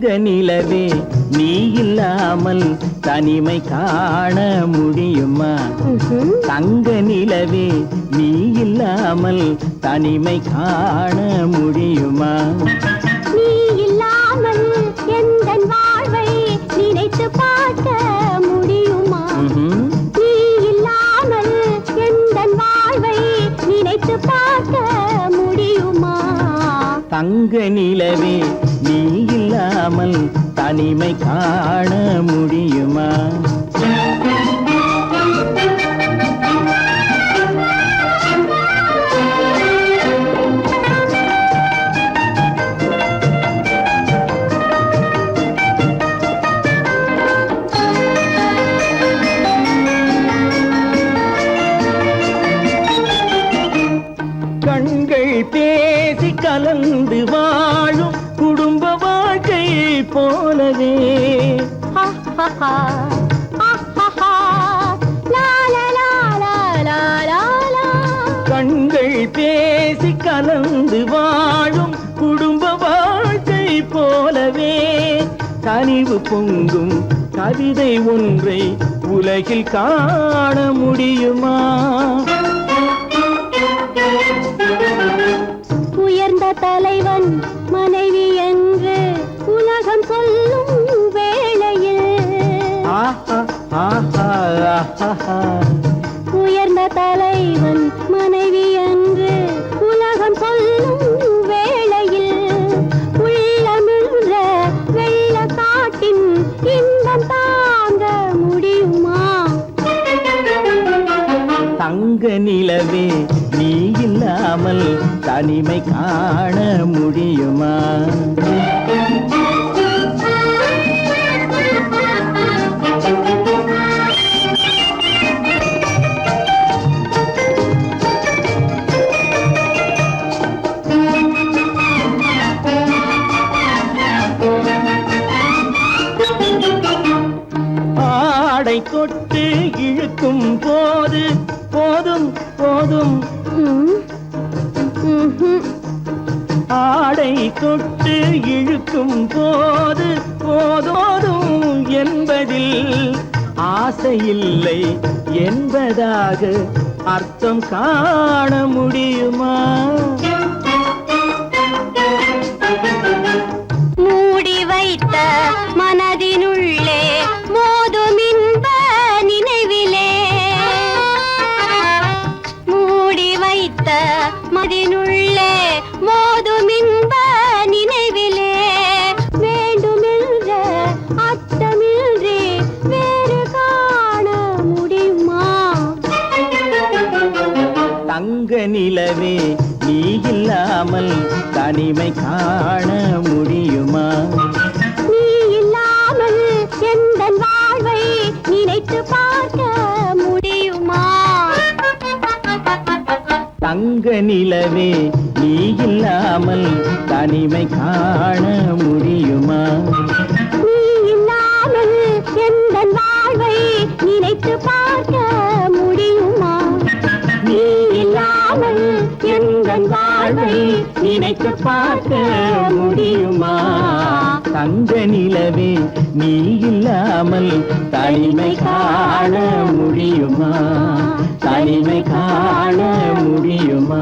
தங்க நிலவே நீ இல்லாமல் தனிமை காண முடியுமா? தங்க நிலவே நீ இல்லாமல் தனிமை காண முடியுமா? நீ இல்லாமல் எந்தன் வாழ்வை நினைத்து பார்க்க முடியுமா? நீ இல்லாமல் எந்தன் வாழ்வை நினைத்து பார்க்க முடியுமா? தங்க நிலவே நீ இல்லாமல் தனிமை காண முடியுமா? கண்கள் பேசி கலந்து வாழும் குடும்ப வாழ்க்கை போலவே கண்கள் பேசி கலந்து வாழும் குடும்ப வாழ்க்கை போலவே கனிவு பொங்கும் கவிதை ஒன்றை உலகில் காண முடியுமா? உயர்ந்த தலைவன் மனைவி என்று உலகம் சொல்லும் வேளையில் உயர்ந்த தலைவன் மனைவி என்று உலகம் சொல்லும் வேளையில் உள்ளமிழ்ந்த வெள்ள காட்டின் இன்பம் தாங்க முடியுமா? தங்க நிலவே நீ இல்லாமல் தனிமை காண முடியுமா? ஆடை தொட்டு இழுக்கும் போது போதும் போதும் ஆடை தொட்டு இழுக்கும் போது போதோதும் என்பதில் ஆசையில்லை என்பதாக அர்த்தம் காண முடியுமா? மூடி வைத்த மனதினுள்ளே மோதும் இன்ப நினைவிலே மூடி வைத்த மனதினுள்ளே மோதும் இன்ப நினைவிலே வேண்டுமென்ற அர்த்தமின்றி வேறு காண முடியுமா? தங்க நிலவே நீ இல்லாமல் தனிமை காண முடியுமா? நீ இல்லாமல் எந்தன் வாழ்வை நினைத்து பார்க்க முடியுமா? தங்க நிலவே நீ இல்லாமல் தனிமை காண முடியுமா? நீ இல்லாமல் எந்தன் வாழ்வை நினைத்து பார்க்க முடியுமா? நீ இல்லாமல் எந்தன் வாழ்வை நினைத்து பார்க்க முடியுமா? தங்க நிலவே நீ இல்லாமல் தனிமை காண முடியுமா? தனிமை காண முடியுமா?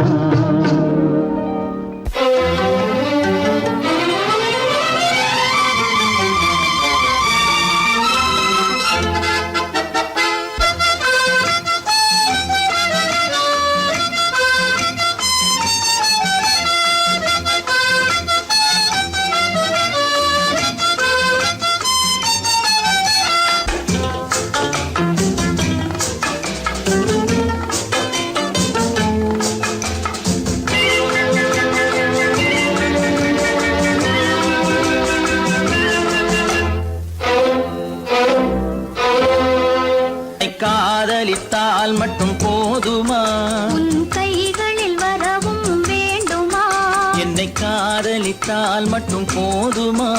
காதலித்தால் மட்டும் போதுமா? உன் கைகளில் வரவும் வேண்டுமா? என்னை காதலித்தால் மட்டும் போதுமா?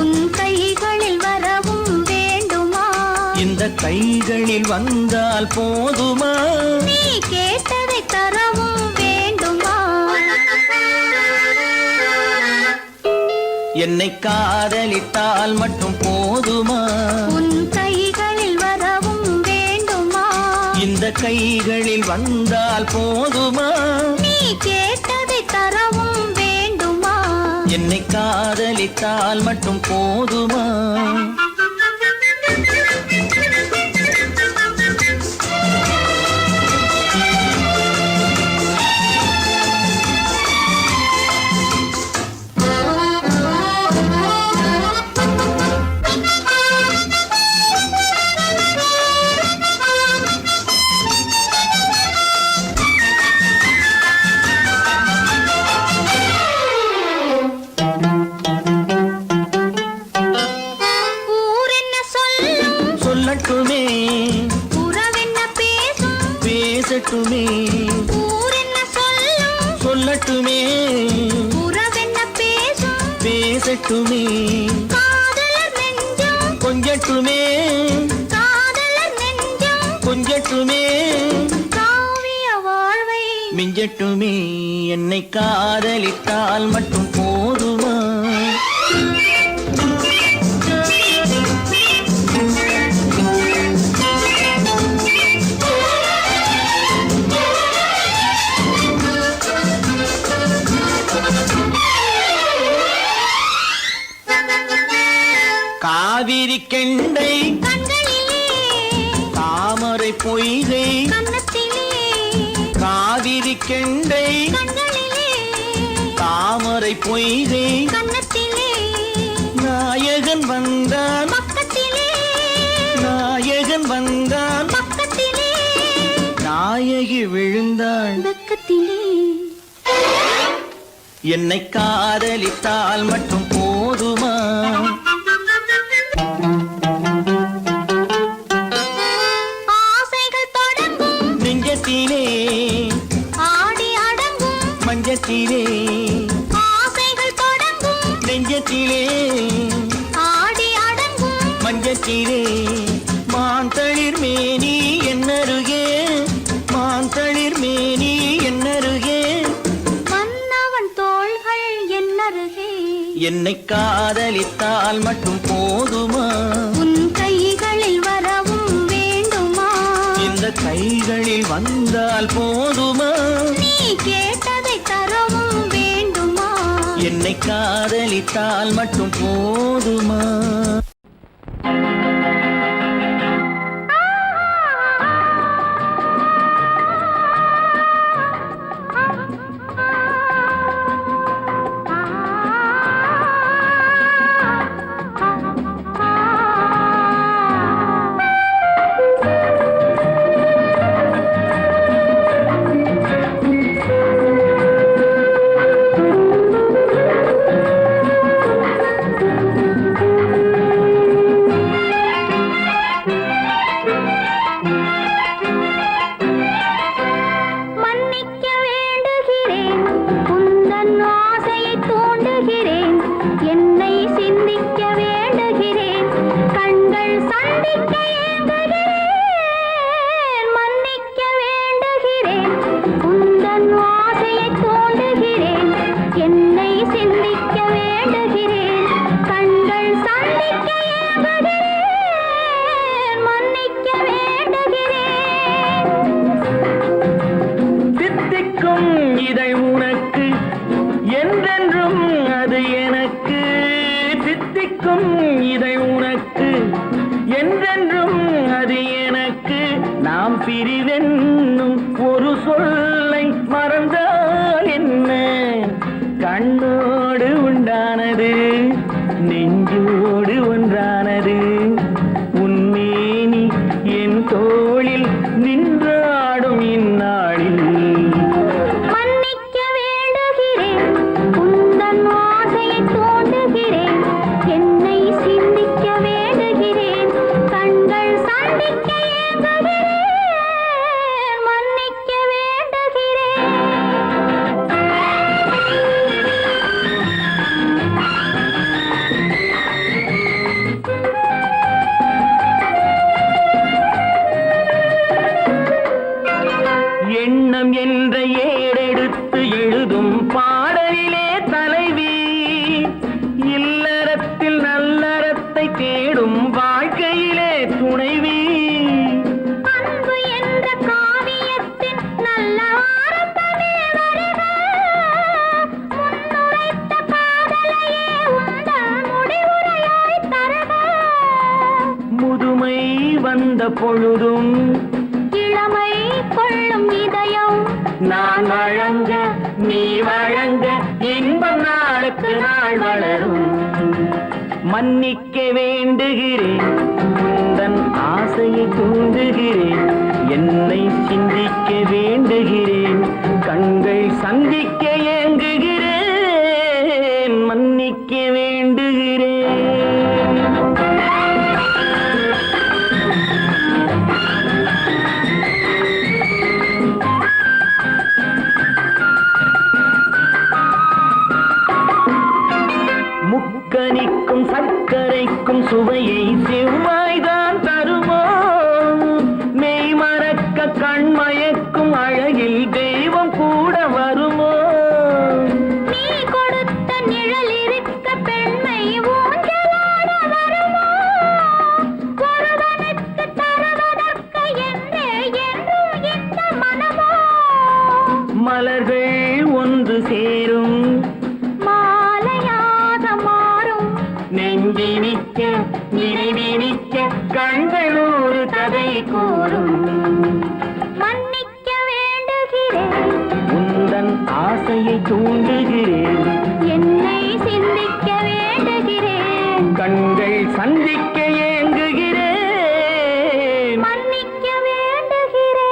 உன் கைகளில் வரவும் வேண்டுமா? இந்த கைகளில் வந்தால் போதுமா? நீ கேட்டதை தரவும் வேண்டுமா? என்னை காதலித்தால் மட்டும் போதுமா உன் கைகளில் வரவும் வேண்டுமா இந்த கைகளில் வந்தால் போதுமா நீ கேட்டதை தரவும் வேண்டுமா என்னை காதலித்தால் மட்டும் போதுமா சொல்லட்டுமே உறவென்ன பேசும் பேசட்டுமே ஊரென்ன சொல்லும் சொல்லட்டுமே உறவென்ன பேசும் பேசட்டுமே காதலர் நெஞ்சம் கொஞ்சட்டுமே காதலர் நெஞ்சம் கொஞ்சட்டுமே காவிய வாழ்வை மிஞ்சட்டுமே என்னை காதலித்தால் மட்டும் போதுமா காவிரி கெண்டை கண்களிலே தாமரை பொய்கை கன்னத்திலே காவிரி கெண்டை கண்களிலே தாமரை பொய்கை கன்னத்திலே நாயகன் வந்தான் பக்கத்திலே நாயகன் வந்தான் பக்கத்திலே நாயகி விழுந்தாள் பக்கத்திலே என்னை காதலித்தால் மட்டும் போதுமா ஆசைகள் தொடங்கும் நெஞ்சத்திலே ஆடி அடங்கும் மஞ்சத்திலே ஆசைகள் தொடங்கும் நெஞ்சத்திலே ஆடி அடங்கும் மஞ்சத்திலே மாந்தளிர் மேனி என்னருகே மாந்தளிர் மேனி என்னருகே மன்னவன் தோள்கள் என்னருகே என்னை காதலித்தால் மட்டும் போதுமா உன் கைகளில் வரவும் வேண்டுமா இந்த கைகளில் வந்தால் போதுமா நீ கேட்டதை தரவும் வேண்டுமா என்னை காதலித்தால் மட்டும் போதுமா மன்னிக்க வேண்டுகிறேன் உந்தன் ஆசையை தூண்டுகிறேன் என்னை சிந்திக்க வேண்டுகிறேன் கண்கள் சந்திக்க ஏங்குகிறேன் மன்னிக்க வேண்டுகிறேன் உந்தன் ஆசையை தூண்டுகிறேன் என்னை சிந்திக்க வேண்டுகிறேன் கண்கள் சந்திக்க ஏங்குகிறேன் மன்னிக்க வேண்டுகிறேன் தித்திக்கும் இதை உனக்கு என்றென்றும் அது எனக்கு தித்திக்கும் இதை உனக்கு என்றென்றும் அது எனக்கு நாம் பிரிவென்னும் ஒரு சொல்லை மறந்தால் என்ன கண்ணோடு உண்டானது நெஞ்சோடு ஒன்றானது உன்மேனி என் தோளில் நின்றாடும் இந்நாளில் மன்னிக்க வேண்டுகிறேன் உந்தன் ஆசையை தூண்டுகிறேன் என்னை சிந்திக்க வேண்டுகிறேன் கண்கள் சந்திக்க ஏங்குகிறேன் மன்னிக்க வேண்டுகிறேன் எண்ணம் என்ற ஏடெடுத்து எழுதும் பாடலிலே தலைவி இல்லை பொழுதும் இளமை கொள்ளும் இதயம் நான் வழங்க நீ வழங்க இன்பம் நாளுக்கு நாள் வளரும். மன்னிக்க வேண்டுகிறேன், உந்தன் ஆசையை தூண்டுகிறேன், என்னை சிந்திக்க வேண்டுகிறேன், கண்கள் சந்திக்க ஏங்குகிறேன், மன்னிக்க வேண்டுகிறேன். முக்கனிக்கும் சர்க்கரைக்கும் சுவையை செவ்வாய்தான் தருமோ, மெய் மறக்க கண்மயக்கும் அழகில் தெய்வம் கூட வருமோ. நீ கொடுத்த நிழல் இருக்க பெண்மை ஊஞ்சலாட வருமோ, ஒருவனுக்கு தருவதற்கு என்றே என்றும் இந்த மனமோ. மலர்கள் ஒன்று சேரும் நெஞ்சினிக்க நினைவினிக்க கண்கள் ஒரு கதை கூறும். மன்னிக்க வேண்டுகிறேன், உந்தன் ஆசையை தூண்டுகிறேன், என்னை சிந்திக்க வேண்டுகிறேன், கண்கள் சந்திக்க ஏங்குகிறேன், மன்னிக்க வேண்டுகிறேன்.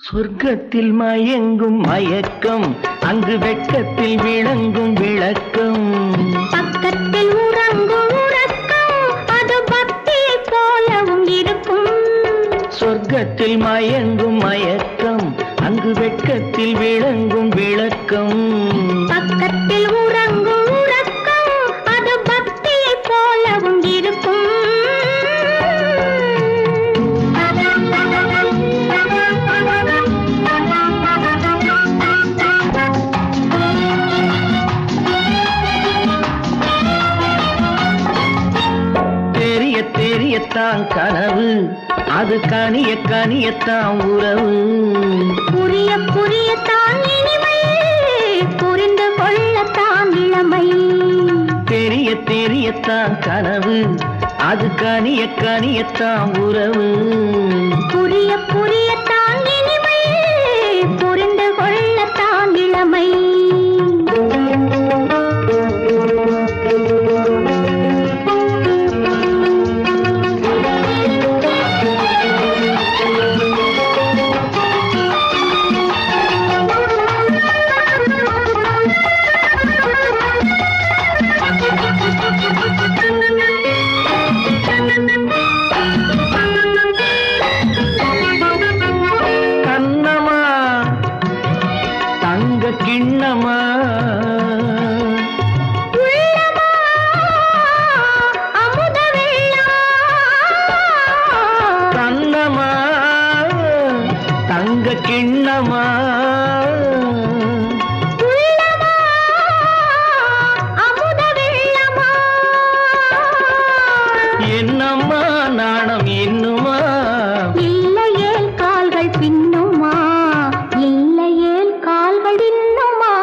சொர்க்கத்தில் மயங்கும் மயக்கம், அங்கு வெட்கத்தில் விளங்கும் விளக்கம், பக்கத்தில் உறங்கும் உறக்கம், அது பக்தியை போலவும் இருக்கும். சொர்க்கத்தில் மயங்கும் மயக்கம், அங்கு வெட்கத்தில் விளங்கும் விளக்கம், பக்கத்தில் உறங்கும் உறக்கம், அது பக்தியை போலவும் இருக்கும். தெரியத்தான் கனவு, அது கனிய கனியத்தான் உறவு, புரிய புரியத்தான் இனிமை, புரிந்து கொள்ளத்தான் இளமை. தெரியத்தான் கனவு, அது கனிய கனியத்தான் உறவு, புரிய புரியத்தான் இனிமை, புரிந்து கொள்ளத்தான் இளமை. கண்ணமா தங்க கிண்ணமா உள்ளமா அமுத வெள்ளம், கண்ணமா தங்க கிண்ணமா உள்ளமா அமுத வெள்ளமா. என்னம்மா நாணம் இன்னுமா, இல்லையேல் கால்கள் பின்னுமா, இல்லையேல் கால்கள் இன்னுமா.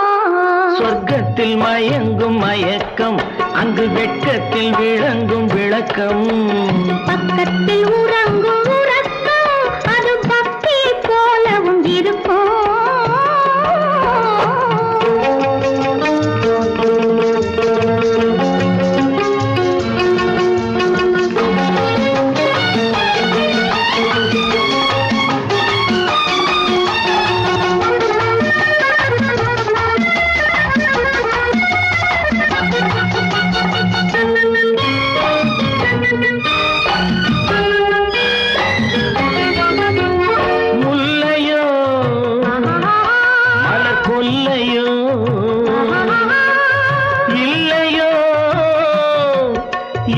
சொர்க்கத்தில் மயங்கும் மயக்கம், அங்கு வெட்கத்தில் விளங்கும் விளக்கம், பக்கத்தில் உறங்கும் உறக்கம், அது பக்தியை போலவும் இருக்கும். முல்லையோ மலர் கொல்லையோ, இல்லையோ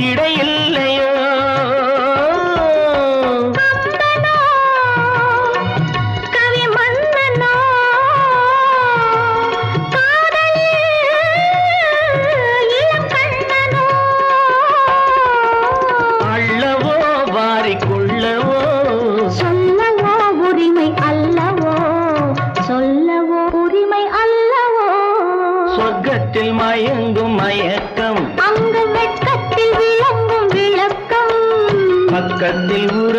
இடையில்லையோ, கவி மன்னனோ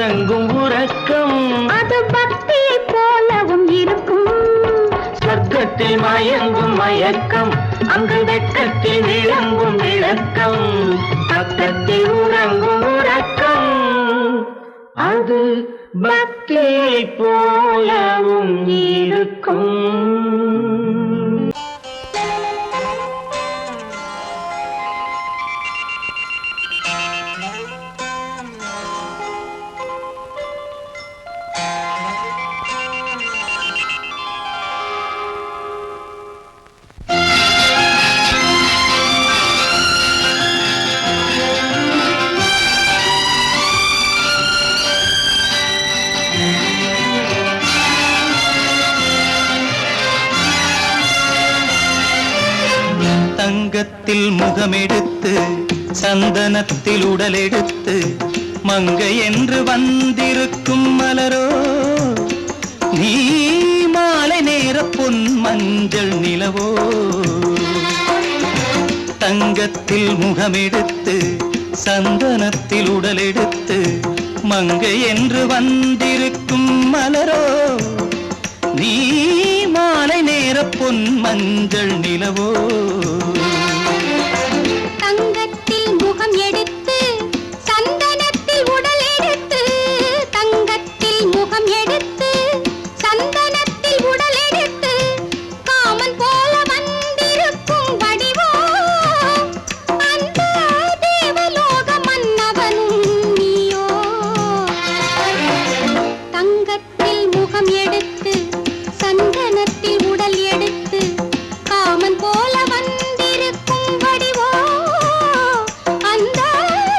உறங்கும் உறக்கம் அது பக்தி போலவும் இருக்கும். சொர்க்கத்தில் மயங்கும் மயக்கம் அங்கு வெட்கத்தில் விளங்கும் விளக்கம். பக்கத்தில் உறங்கும் உறக்கம் அது பக்தி போலவும் இருக்கும். தங்கத்தில் முகமெடுத்து சந்தனத்தில் உடலெடுத்து மங்கை என்று வந்திருக்கும் மலரோ நீ மாலை நேர பொன் மஞ்சள் நிலவோ. தங்கத்தில் முகமெடுத்து சந்தனத்தில் உடலெடுத்து மங்கை என்று வந்திருக்கும் மலரோ நீ மாலை நேர பொன் மஞ்சள் நிலவோ. தங்கத்தில் முகம் எடுத்து சந்தனத்தில் உடல் எடுத்து தங்கத்தில் முகம் எடுத்து சந்தனத்தில் உடல் எடுத்து காமன் போல வந்திருக்கும் வடிவோ அந்த தேவலோக மன்னவனும் நீயோ. தங்கத்தில் முகம் எடுத்து சந்தனத்தில் உடல் எடுத்து காமன் போல வந்திருக்கும் வடிவோ அந்த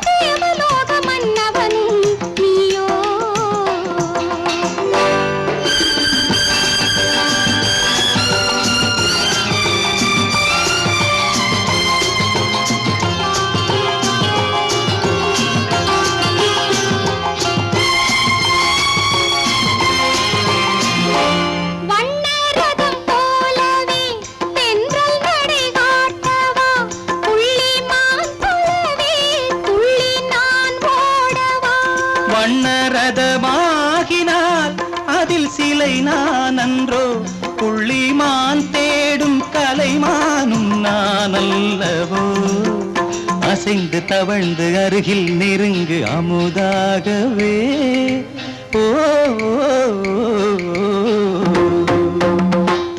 தேவலோக மன்னவனும் நீயோ. வண்ணரதம் போலவே தென்றல் நடை காட்டவா புள்ளிமான் போலவே துள்ளி நான் ஓடவா. வண்ணரதமாகினால் அதில் சிலை நான் அன்றோ புள்ளிமான் தேடும் கலைமானும் நான் அல்லவோ. அசைந்து தவழ்ந்து அருகில் நெருங்கு அமுதாகவே ஓ.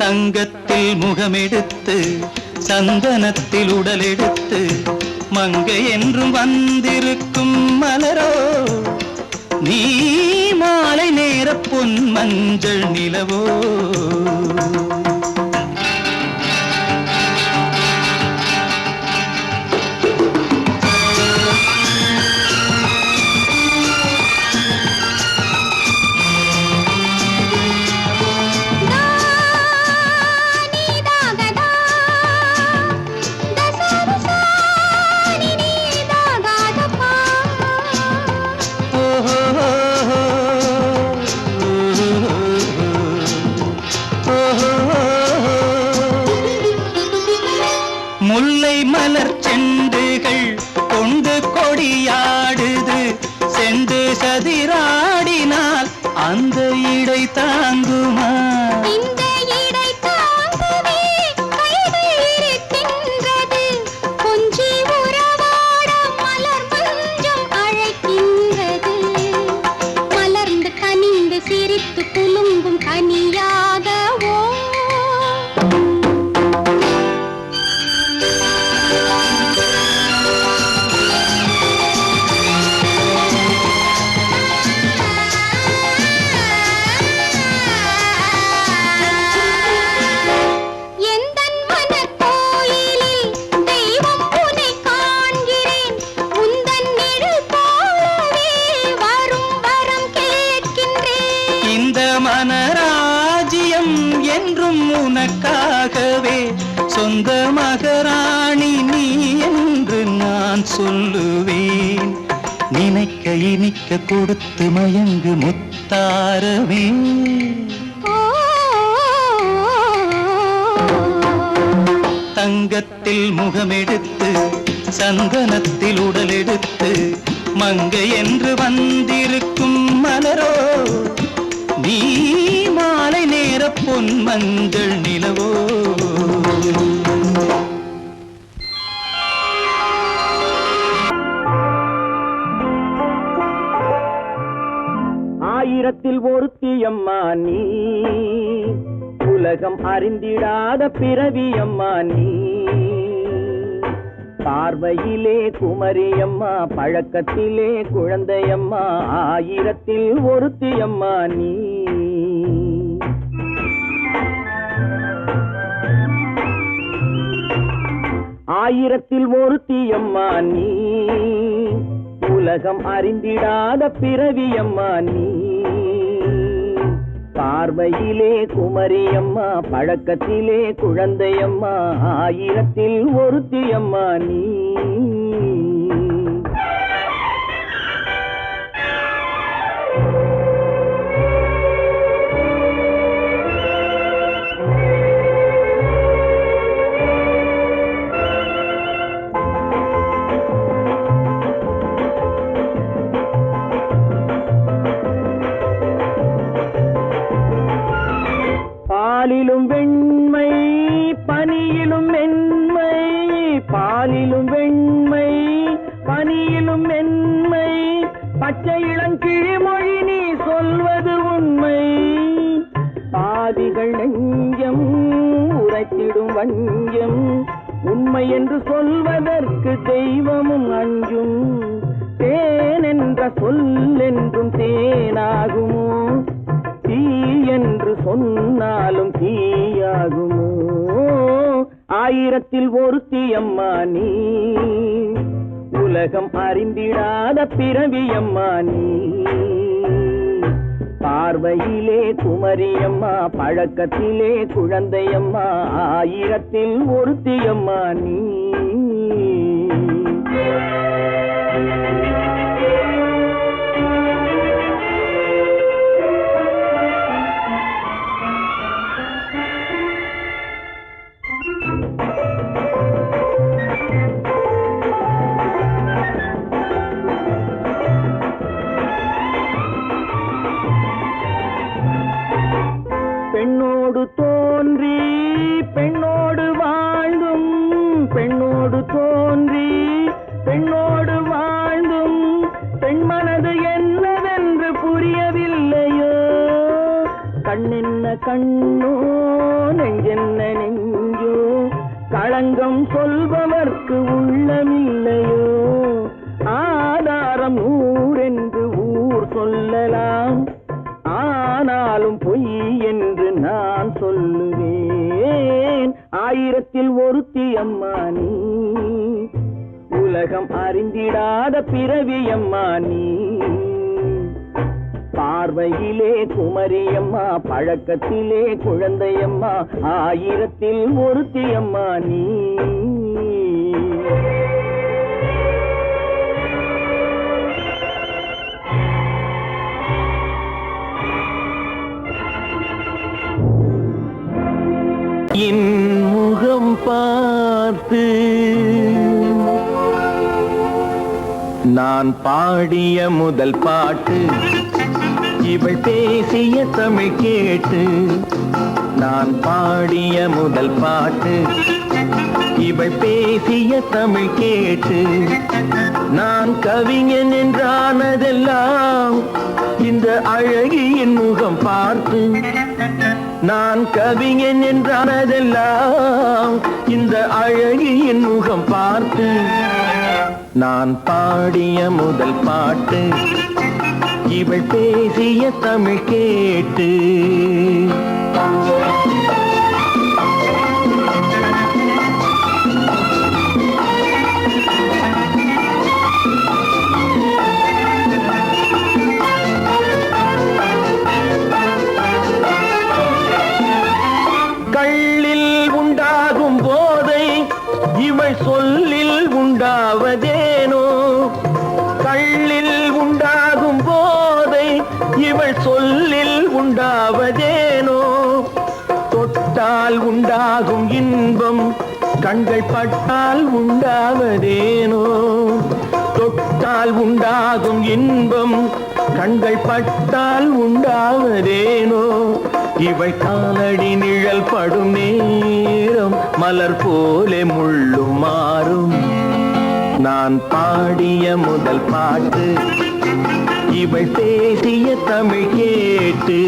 தங்கத்தில் முகமெடுத்து சந்தனத்தில் உடலெடுத்து மங்கை என்றும் வந்திருக்கும் மலரோ நீ மாலை நேர பொன் மஞ்சள் நிலவோ. முல்லை மலர் செண்டுகள் கொண்டு கொடியாடுது செண்டு சதிராடினால் அந்த இடை தாங்குமா. இந்த இடை தாங்குவே கைகள் இருக்கின்றது கொஞ்சி உறவாட மலர் மஞ்சம் அழைக்கின்றது. மலர்ந்து கனிந்து சிரித்து குலுங்கும் கனியாகவோ. எந்தன் மனக்கோயிலில் தெய்வம் உன்னை காண்கிறேன் உந்தன் நிழல் போலவே வரும் வரம் கேட்கின்றேன். இந்த மனராஜ்யம் என்றும் உனக்காகவே சொந்த மகராணி நீ என்று நான் சொல்லுவேன். நினைக்க இனிக்க கொடுத்து மயங்கு முத்தாரவே. தங்கத்தில் முகமெடுத்து சந்தனத்தில் உடலெடுத்து மங்கை என்று வந்திருக்கும் மலரோ நீ மாலை நேர பொன் மஞ்சள் நிலவோ. ஆயிரத்தில் ஒருத்தியம்மா நீ, உலகம் அறிந்திடாத பிறவியம்மா நீ. பார்வையிலே குமரியம்மா, பழக்கத்திலே குழந்தையம்மா, ஆயிரத்தில் ஒருத்தியம்மா நீ. ஆயிரத்தில் ஒருத்தியம்மா நீ, உலகம் அறிந்திடாத பிறவியம்மா நீ. பார்வையிலே குமரியம்மா, பழக்கத்திலே குழந்தையம்மா, ஆயிரத்தில் ஒருத்தியம்மா நீ. பாலிலும் வெண்மை பனியிலும் மென்மை, பாலிலும் வெண்மை பனியிலும் மென்மை, பச்சை இளங்கிழிமொழி நீ சொல்வது உண்மை. பாதிகள் நெஞ்சம் உரைத்திடும் வஞ்சம், உண்மை என்று சொல்வதற்கு தெய்வமும் அஞ்சும். தேன் என்ற சொல் என்றும் தேனாகுமோ, தீ என்று சொன்னாலும் தீயாகுமோ. ஆயிரத்தில் ஒருத்தியம்மா நீ, உலகம் அறிந்திடாத பிறவியம்மா நீ. பார்வையிலே குமரியம்மா, பழக்கத்திலே குழந்தையம்மா, ஆயிரத்தில் ஒருத்தியம்மா நீ. பெண்ணோடு தோன்றி பெண்ணோடு வாழ்ந்தும், பெண்ணோடு தோன்றி பெண்ணோடு வாழ்ந்தும், பெண் மனது என்னவென்று புரியவில்லையோ. கண்ணென்ன கண்ணோ, நெஞ்சென்ன நெஞ்சோ, களங்கம் சொல்பவர்க்கு உள்ளமில்லையோ. ஆதாரம் ஊரென்று ஊர் சொல்லலாம், ஆனாலும் பொய் என்று நான் சொல்லுவேன். ஆயிரத்தில் ஒருத்தியம்மா நீ, உலகம் அறிந்திடாத பிறவியம்மா நீ. பார்வையிலே குமரியம்மா, பழக்கத்திலே குழந்தையம்மா, ஆயிரத்தில் ஒருத்தியம்மா நீ. என் முகம் பார்த்து நான் பாடிய முதல் பாட்டு, இவள் பேசிய தமிழ் கேட்டு. நான் பாடிய முதல் பாட்டு, இவள் பேசிய தமிழ் கேட்டு. நான் கவிஞன் என்றானதெல்லாம் இந்த அழகியின் முகம் பார்த்து. நான் கவிஞன் என்றானதெல்லாம் இந்த அழகியின் முகம் பார்த்து. நான் பாடிய முதல் பாட்டு, இவள் பேசிய தமிழ் கேட்டு. சொல்லில் உண்டாவதேனோ, கள்ளில் உண்டாகும் போதை இவள் சொல்லில் உண்டாவதேனோ. தொட்டால் உண்டாகும் இன்பம் கண்கள் பட்டால் உண்டாவதேனோ. தொட்டால் உண்டாகும் இன்பம் கண்கள் பட்டால் உண்டாவதேனோ இவள் காலடி நிழல் படும் நேரம் மலர் போலே முள்ளும் மாறும் நான் பாடிய முதல் பாட்டு இவள் பேசிய தமிழ் கேட்டு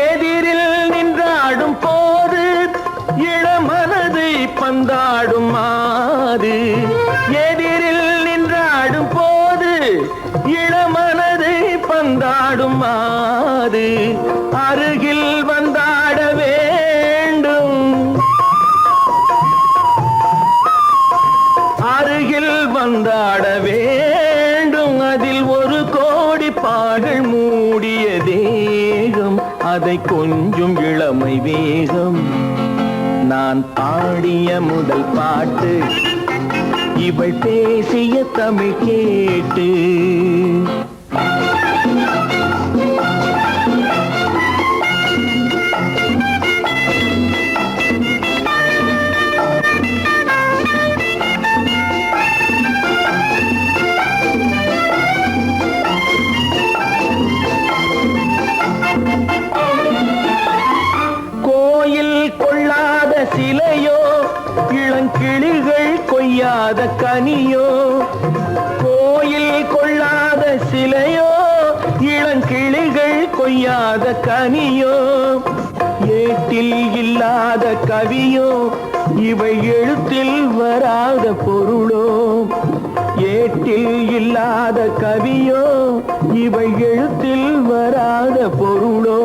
எதிரில் நின்றாடும் போது இளமனதை பந்தாடும் மாது எதிரில் நின்றாடும் போது இளமனதை பந்தாடும் மாது அருகில் வந்தாட வேண்டும் அருகில் வந்தாட வேண்டும் அதில் ஒரு கோடி பாடல் மூடிய தேகம் அதை கொஞ்சம் இளமை வேகம் நான் பாடிய முதல் பாட்டு இவள் பேசிய தமிழ் கேட்டு சிலையோ இளங்கிளிகள் கொய்யாத கனியோ கோயில் கொள்ளாத சிலையோ இளங்கிளிகள் கொய்யாத கனியோ ஏட்டில் இல்லாத கவியோ இவை எழுத்தில் வராத பொருளோ ஏட்டில் இல்லாத கவியோ இவை எழுத்தில் வராத பொருளோ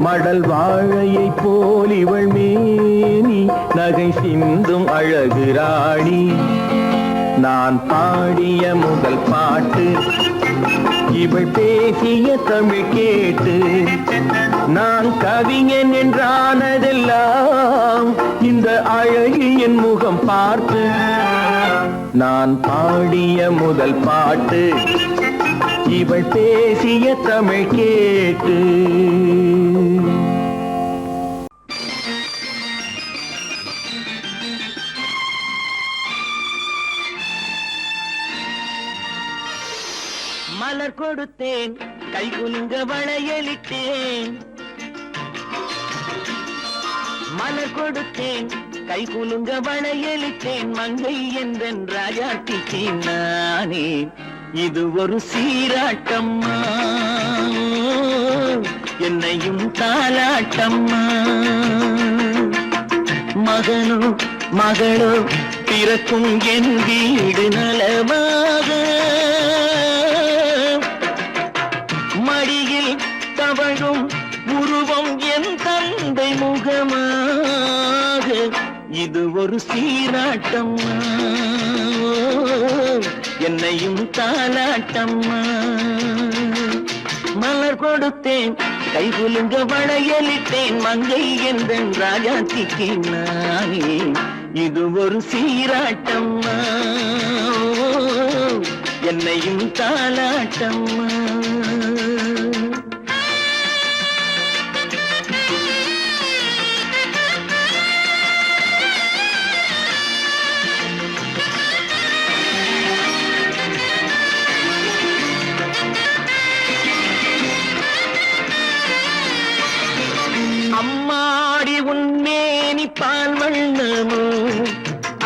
மடல் வாழையை போல் இவள் மேனி நகை சிந்தும் அழகு ராணி நான் பாடிய முதல் பாட்டு இவள் பேசிய தமிழ் கேட்டு நான் கவிஞன் என்றானதெல்லாம் இந்த அழகியின் முகம் பார்த்து நான் பாடிய முதல் பாட்டு இவள் பேசிய தமிழ் கேட்டு மலர் கொடுத்தேன் கை குலுங்க வளையலிட்டேன் மலர் கொடுத்தேன் கை குலுங்க வளையலிட்டேன் மங்கை என்றன் ராஜாத்திக்கு நானே இது ஒரு சீராட்டம்மா என்னையும் தாலாட்டம்மா மகனோ மகளோ பிறக்கும் என் வீடு நலமாக மடியில் தவழும் உருவம் என் தந்தை முகமாக இது ஒரு சீராட்டம்மா என்னையும் தாலாட்டம்மா மலர் கொடுத்தேன் கை குலுங்க வளையலிட்டேன் மங்கை என்றன் ராஜாத்திக்கு நானே இது ஒரு சீராட்டம்மா என்னையும் தாலாட்டம்மா அம்மாடி உன்மேனி பால் வண்ணமோ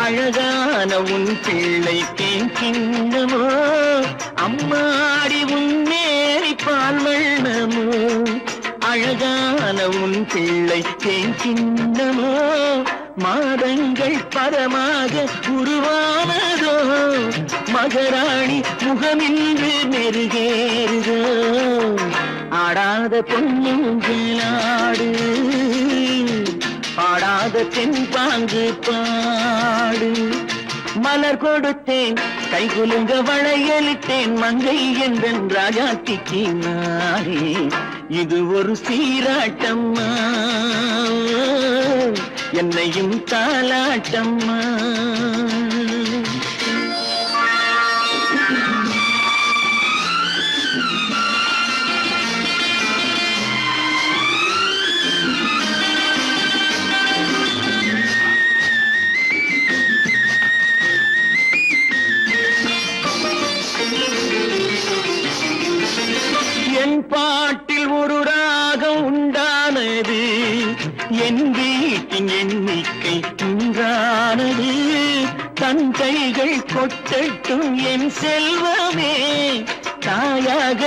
அழகான உன் பிள்ளை தேன் கிண்ணமோ அம்மாடி உன்மேனி பால் வண்ணமோ அழகான உன் பிள்ளை தேன் கிண்ணமோ மாதங்கள் பரமாக உருவானதோ மகராணி முகமின்று மெருகேறுதோ ஆடாத பொன்னுங்களாடு பாடாத தென்பாங்கு பாடு மலர் கொடுத்தேன் கை குலுங்க வளையலிட்டேன் மங்கை என்றன் ராஜாத்திக்கு நானே இது ஒரு சீராட்டம்மா என்னையும் தாலாட்டம்மா பாட்டில் ஒரு ராகம் உண்டானது, என் வீட்டின் எண்ணிக்கை உண்டானது. தன் கைகள் கொட்டட்டும் என் செல்வமே, தாயாக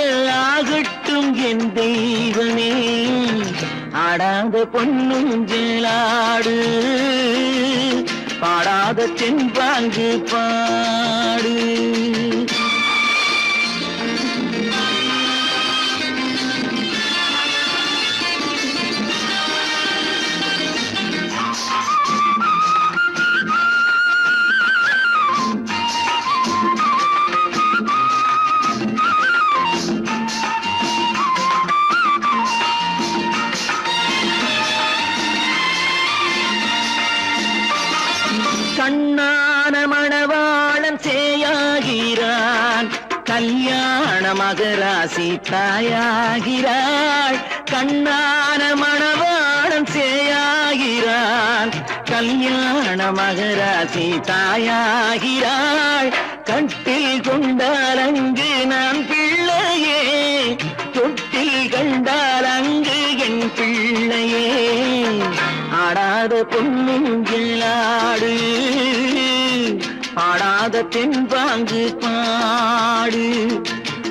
ஆகட்டும் என் தெய்வமே. ஆடாத பொன்னுஞ்சலாடு, பாடாத தென்பாங்கு பாடு. கண்ணான மணவாளன் சேயாகிறான், கல்யாண மகராசி தாயாகிறாள். கண்ணான மணவாளன் சேயாகிறான், கல்யாண மகராசி தாயாகிறாள். கட்டில் கொண்டால் அங்கு நான் பிள்ளையே, தொட்டில் கண்டால் அங்கு என் பிள்ளையே. ஆடாத பொன்னுஞ்சலாடு, பாடாத தென்பாங்கு பாடு.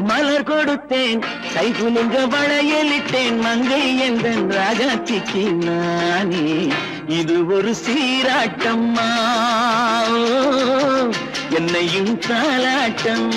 மலர் கொடுத்தேன் கைகுலுங்க வளையலிட்டேன், மங்கை எந்தன் ராஜாத்திக்கு நானே. இது ஒரு சீராட்டம்மா, என்னையும் தாலாட்டம்.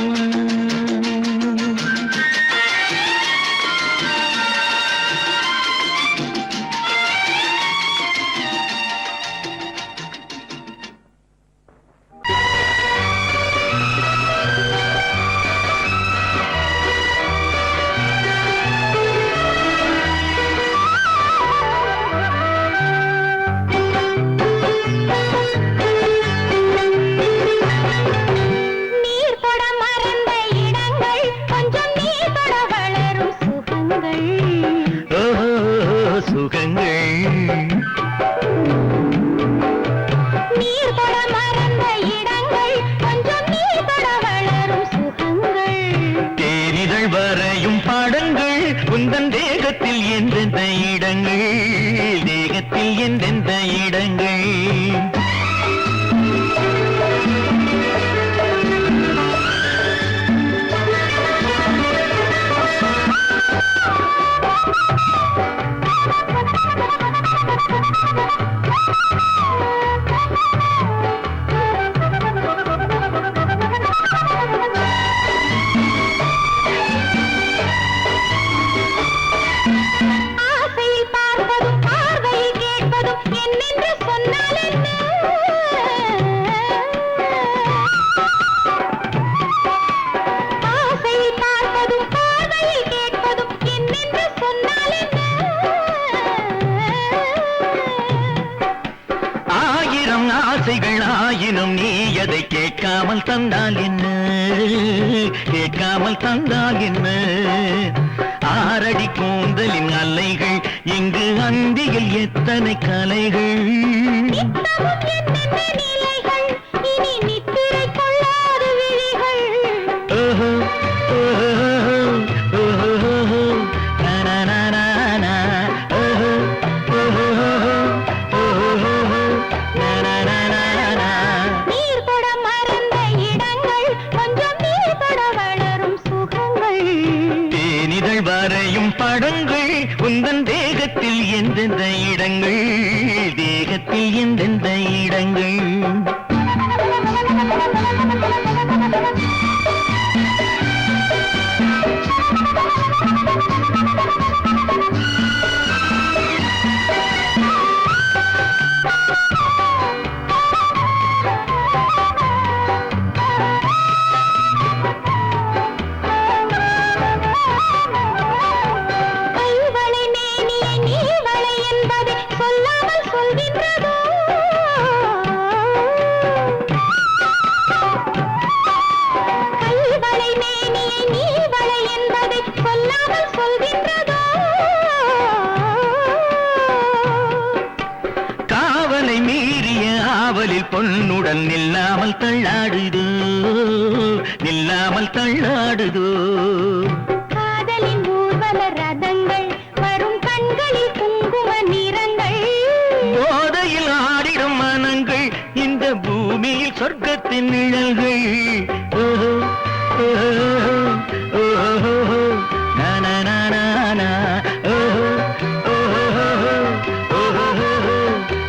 உந்தன் தேகத்தில் எந்தெந்த இடங்கள், தேகத்தில் எந்தெந்த இடங்கள். ஆயினும் நீ அதை கேட்காமல் தந்தால் என்ன, கேட்காமல் தந்தால் என்ன. ஆரடி கூந்தலின் அலைகள் இங்கு அந்தியில் எத்தனை கலைகள். வரையும் படங்கள் உந்தன் தேகத்தில் எந்தெந்த இடங்கள், தேகத்தில் எந்தெந்த இடங்கள். பொன்னுடன் நில்லாமல் தள்ளாடுதோ, நில்லாமல் தள்ளாடுதோ. காதலின் ஊர்வல தேகத்தின் நிழல்கள் ஓஹோ, ஓஹோ, ஓஹோ, நா, நா, நா, நா, நா, ஓஹோ, ஓஹோ, ஓஹோ,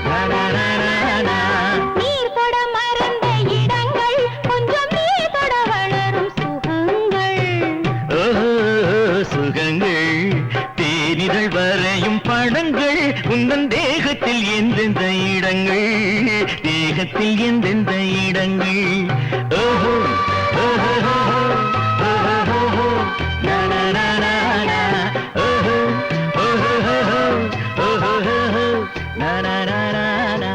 நா, நா, நா, நா, நா. நீர் தொட மறந்த இடங்கள் கொஞ்சம் நீர் தொட வளரும் சுகங்கள் ஓஹோ, சுகங்கள் தேனிதழ் வரையும் படங்கள் உந்தன் தேகத்தில் எந்தெந்த இடங்கள் தேகத்தில் எந்தெந்த இடங்கள் ஓஹோ, ஓஹோ, ஓஹோ, நா, நா, நா, நா, நா, ஓஹோ, ஓஹோ, ஓஹோ, நா, நா, நா, நா, நா.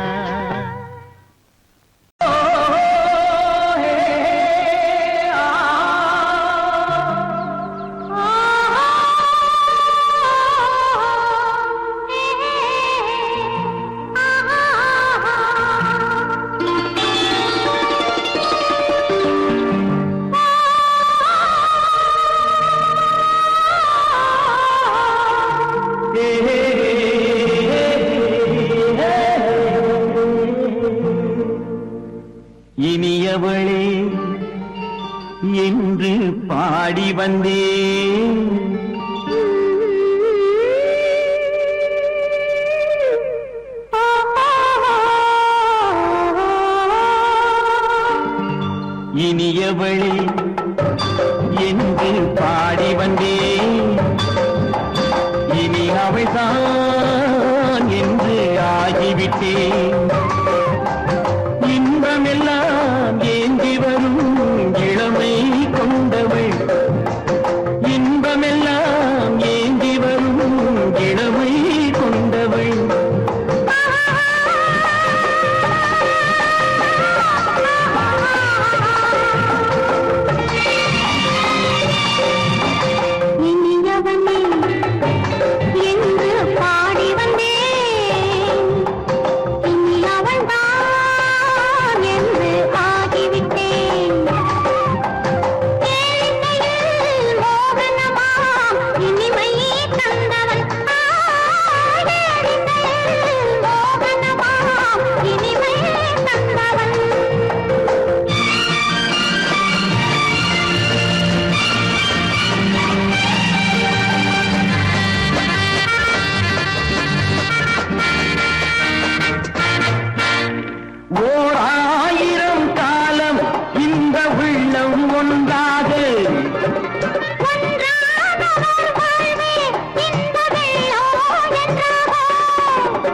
இனியவளே என்று பாடி வந்தேன் இனியவளே என்று பாடி வந்தேன் இனி அவள்தான் என்று ஆகிவிட்டேன் இன்பமெல்லாம் ஏந்தி வரும் இளமை கொண்டவள் இன்பமெல்லாம் ஏந்தி வரும் இளமை கொண்டவள் இனியவனே என்று பாடி வந்தேன் இனி அவள்தான் என்று ஆகிவிட்டேன் கேளிக்கையில் மோகனமாம் இனிமை தந்தவன் கேளிக்கையில் மோகனமாம் இனிமை தந்தவன் ஓர் ஆயிரம் காலம் இந்த உள்ளம் ஒன்றாக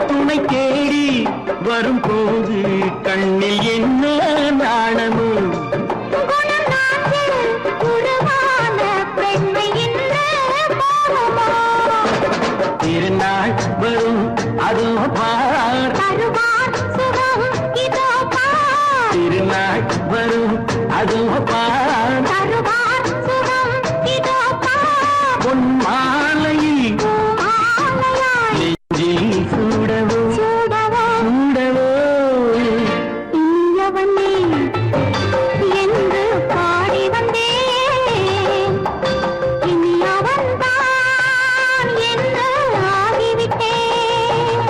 துணை தேடி வரும்போது கண்ணில் என்ன நாணமோ திருநாள் வரும் அதோ பார் திருநாள் வரும் அதோ பார் பொன் மாலையில் நெஞ்சில் சூடவோ சூடவோ என்று பாடி வந்தேன் இனி அவன்தான் என்று ஆகிவிட்டேன்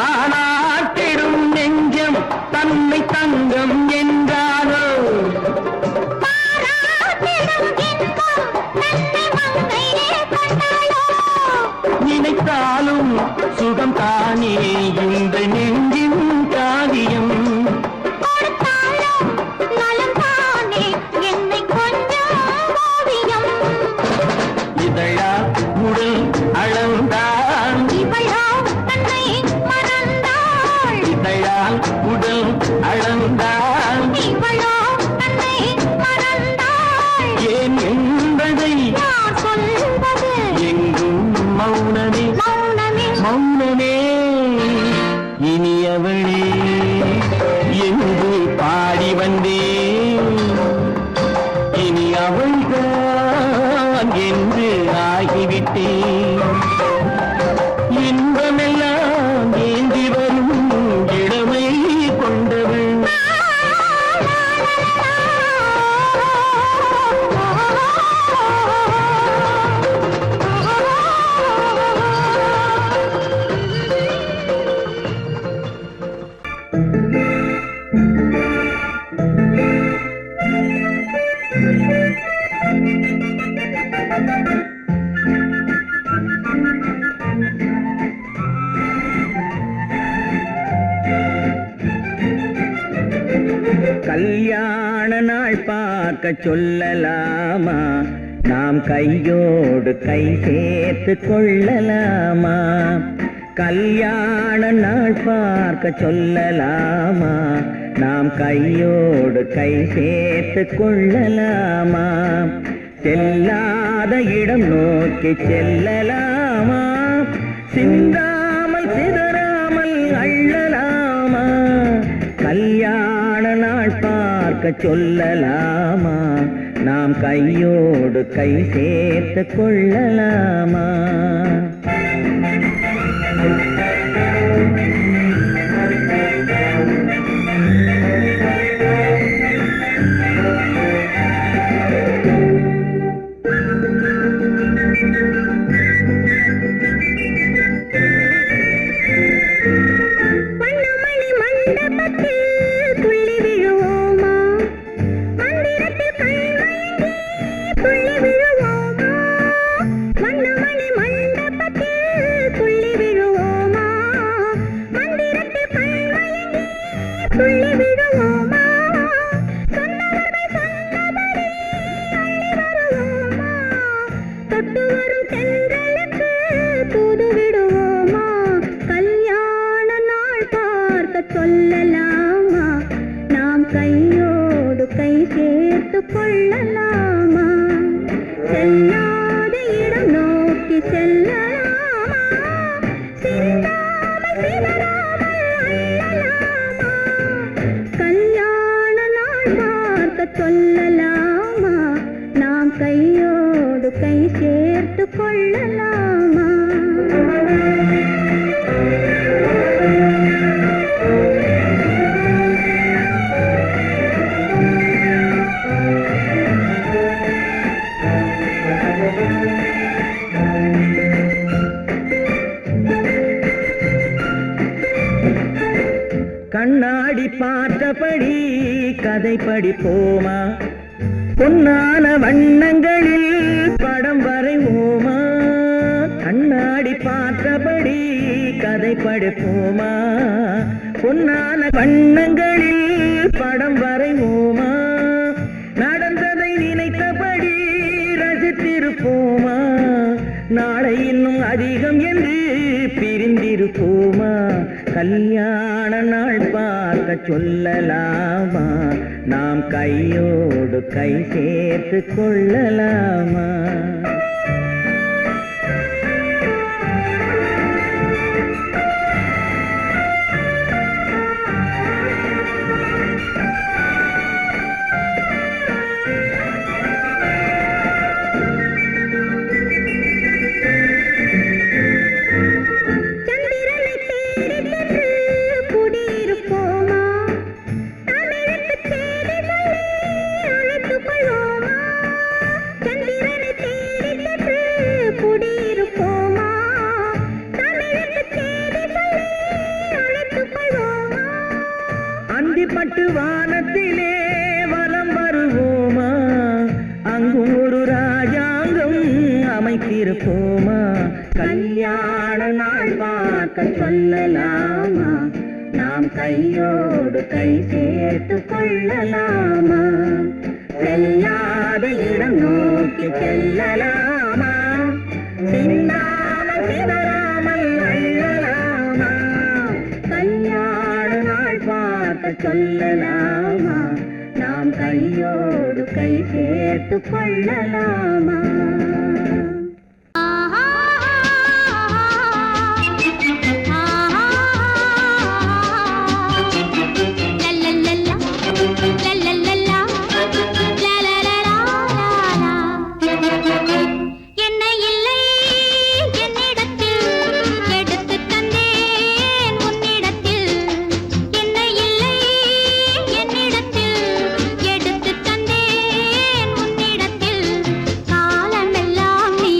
தானாட்டிடும் நெஞ்சம் தன்னை தங்கம் என்றாரோ நினைத்தாலும் சுகம் தானே இந்த நெஞ்சின் காரியம் இதழா உடல் அளந்தான் இதழால் உடல் அளந்தான் ஏன் என்பதை எங்கும் மௌனமே மௌனமே இனியவளே என்று பாடி வந்தேன் இனி அவள்தான் என்று ஆகிவிட்டேன் இன்பமே கல்யாண நாள் பார்க்க சொல்லலாமா, நாம் கையோடு கை சேர்த்து கொள்ளலாமா. கல்யாண நாள் பார்க்க சொல்லலாமா, நாம் கையோடு கை சேர்த்து கொள்ளலாமா. செல்லாத இடம் நோக்கி செல்லலாமா, சிந்தாமல் சிதறாமல் அள்ளலாமா. கல்யாண நாள் பார்க்க சொல்லலாமா, நாம் கையோடு கை சேர்த்து கொள்ளலாமா. சொல்லலாமா, நாம் கையோடு கை சேர்த்து கொள்ளலாமா. செல்லாத இடம் நோக்கி செல்லலாமா, சிந்தாமல் சிதறாமல் அள்ளலாமா. கல்யாண நாள் பார்க்க சொல்லலாமா, நாம் கையோடு கை சேர்த்து கொள்ளலாமா. கண்ணாடி பார்த்தபடி கதை படிப்போமா, பொன்னான வண்ணங்களில் படம் வரைவோமா. கண்ணாடி பார்த்தபடி கதை படிப்போமா, பொன்னான வண்ணங்களில் படம் வரைவோமா. நடந்ததை நினைத்தபடி ரசித்திருப்போமா, நாளை இன்னும் அதிகம் என்று பிரிந்திருப்போமா. கல்யாண நாள் பார்க்க சொல்லலாமா, நாம் கையோடு கை சேர்த்து கொள்ளலாமா. அந்திப்பட்டு வானத்திலே வலம் வருவோமா, அங்கும் ஒரு ராஜாங்கம் அமைத்திருப்போமா. கல்யாண நாள் பார்க்க சொல்லலாமா, நாம் கையோடு கை சேர்த்து கொள்ளலாமா. செல்லாத இடம் நோக்கி செல்லலாமா, சிந்தாமல் சிதறாமல் அள்ளலாமா. கல்யாண நாள் பார்க்க சொல்லலாமா, நாம் கையோடு கை சேர்த்து கொள்ளலாமா. காலமெல்லாம் நீ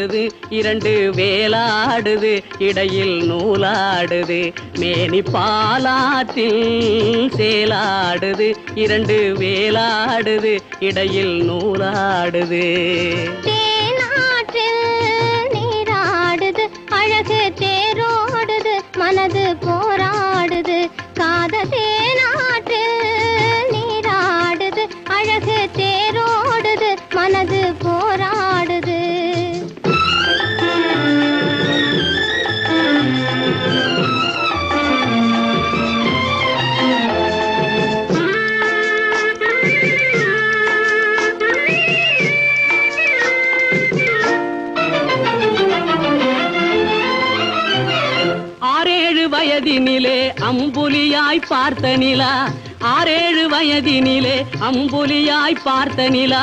ஆடுது இரண்டு வேலாடுது இடையில் நூலாடுது மேனி பாலாற்றில் சேலாடுது இரண்டு வேலாடுது இடையில் நூலாடுது தேனாற்றில் நீராடுது அழகு தேரோடுது மனது போராடுது காதல் தேனாற்றில் நீராடுது அழகு தேரோடுது மனது போராடுது வயதினிலே அம்புலியாய் பார்த்த நிலா 6-7 வயதினிலே அம்புலியாய் பார்த்த நிலா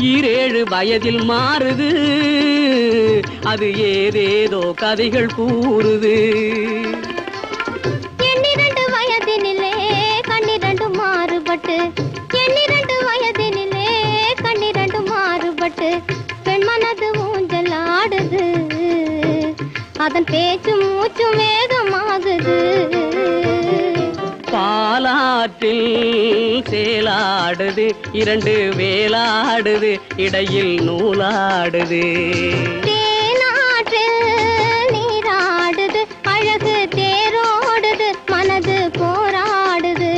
7 வயதில் மாறுது அது ஏதேதோ கதைகள் கூறுது 12 வயதினிலே கண்ணிரண்டு மாறுபட்டு 12 வயதினிலே கண்ணிரண்டு மாறுபட்டு பெண் மனது ஊஞ்சல் ஆடுது அதன் பேச்சு மூச்சு வேகமாகுது பாலாற்றில் சேலாடுது இரண்டு வேலாடுது இடையில் நூலாடுது தேனாற்றில் நீராடுது அழகு தேரோடுது மனது போராடுது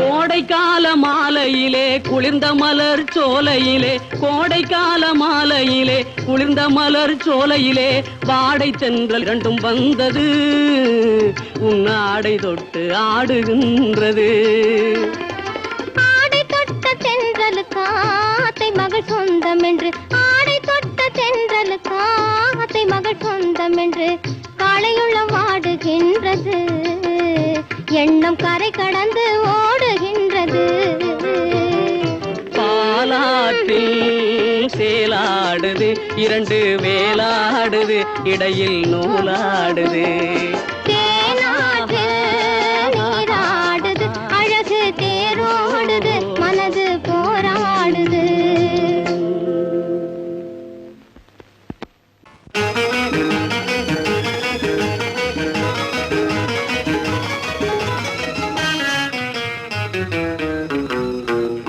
கோடைக்கால மாலையிலே குளிர்ந்த மலர் சோலையிலே கோடைக்கால மாலையிலே குளிர்ந்த மலர் சோலையிலே வாடை தென்றல் இரண்டும் வந்தது உன்னாடை தொட்டு ஆடுகின்றது ஆடை தொட்ட தென்றலுக்கு ஆத்தை மகள் சொந்தம் என்று ஆடை தொட்ட தென்றலுக்கு ஆத்தை மகள் சொந்தம் என்று காளையுள்ள வாடுகின்றது எண்ணம் கரை கடந்து ஓடுகின்றது பாலாற்றில் சேலாடுது இரண்டு வேலாடுது இடையில் நூலாடுது தேனாற்றில் நீராடுது அழகு தேரோடுது மனது போராடுது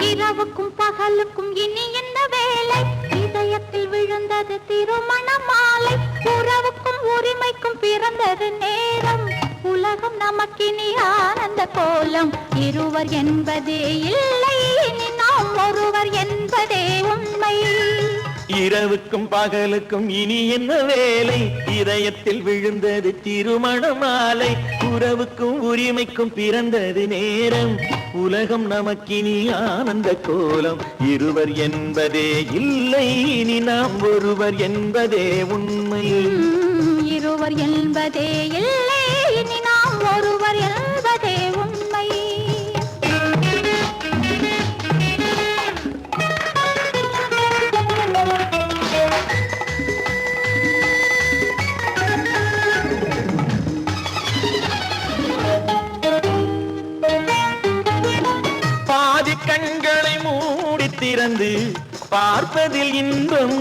இரவுக்கும் பகலுக்கும் இனி என்ன வேலை இதயத்தில் விழுந்தது திருமண மாலை உறவுக்கும் உரிமைக்கும் பிறந்தது நேரம் உலகம் நமக்கினி ஆனந்த கோலம் இருவர் என்பதே இல்லை இனி நாம் ஒருவர் என்பதே உண்மை இரவுக்கும் பகலுக்கும் இனி என்ன வேலை இதயத்தில் விழுந்தது திருமண மாலை உறவுக்கும் உரிமைக்கும் பிறந்தது நேரம் உலகம் நமக்கினி ஆனந்த கோலம் இருவர் என்பதே இல்லை இனி நாம் ஒருவர் என்பதே உண்மை இருவர் என்பதே இல்லை இனி நாம் ஒருவர் என்பதே உண்மை பாதி கண்களை மூடி திறந்து பார்ப்பதில் இன்பம்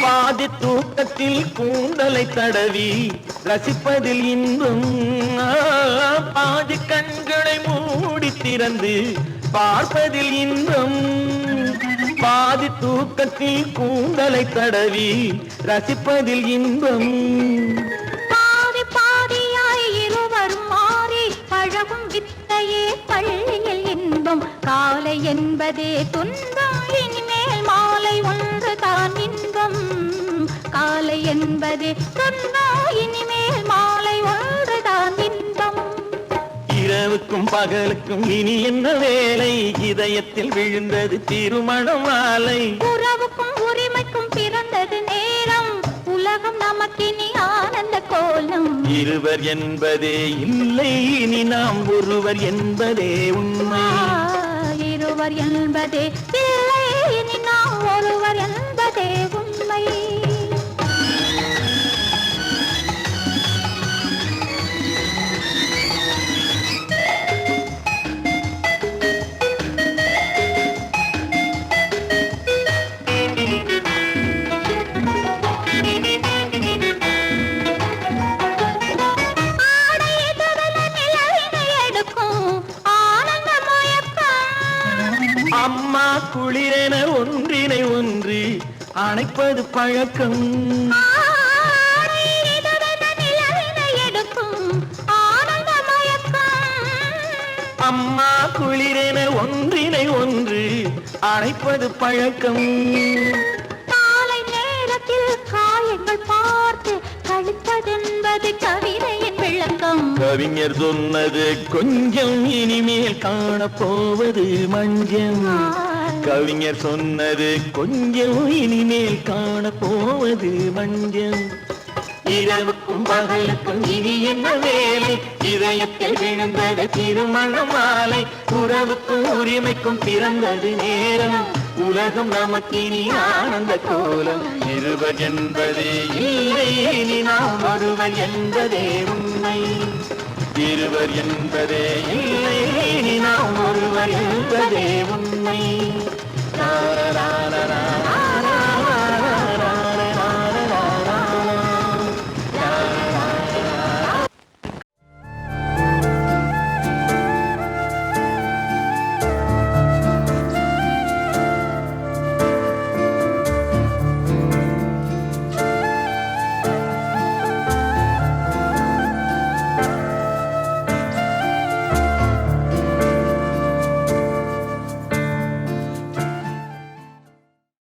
பாதி தூக்கத்தில் கூந்தலை தடவி ரசிப்பதில் இன்பம் பாதி கண்களை மூடி திறந்து பார்ப்பதில் இன்பம் பாதி தூக்கத்தில் கூந்தலை தடவி ரசிப்பதில் இன்பம் பாதி பாதியாய் இருவரும் மாறி பழகும் வித்தையே பள்ளியில் இன்பம் காலை என்பதே துன்பம் இனிமேல் மாலை ஒன்று தான் இன்பம் காலை என்பதே துன்பம் இனிமேல் மாலை ஒன்று தான் இன்பம் இரவுக்கும் பகலுக்கும் இனி என்ன வேலை இதயத்தில் விழுந்தது திருமண மாலை உறவுக்கும் உரிமைக்கும் பிறந்தது நேரம் உலகம் நமக்கினி ஆனந்த கோலம் இருவர் என்பதே இல்லை இனி நாம் ஒருவர் என்பதே உண்மை இருவர் என்பதே இல்லை அணைப்பது பழக்கம். ஆடை இதுவென நிலவினை எடுக்கும் ஆனந்த மயக்கம். அம்மா குளிரென ஒன்றினை ஒன்று அணைப்பது பழக்கம். காலை நேரத்தில் காயங்கள் பார்த்து கழிப்பதென்பது கவிதையின் விளக்கம். கவிஞர் சொன்னது கொஞ்சம் இனிமேல் காணப்போவது மஞ்சள். கவிஞர் சொன்னது கொஞ்சம் இனிமேல் காணப்போவது மஞ்சள். இரவுக்கும் பகலுக்கும் இனி என்ன வேலை, இதயத்தில் விழுந்தது திருமண மாலை. உறவுக்கும் உரிமைக்கும் பிறந்தது நேரம், உலகம் நமக்கினி ஆனந்த கோலம். இருவர் என்பதே இல்லை, இனி நாம் ஒருவர் என்பதே உண்மை. இருவர் என்பதே இல்லை, இனி நாம் ஒருவர் என்பதே உண்மை.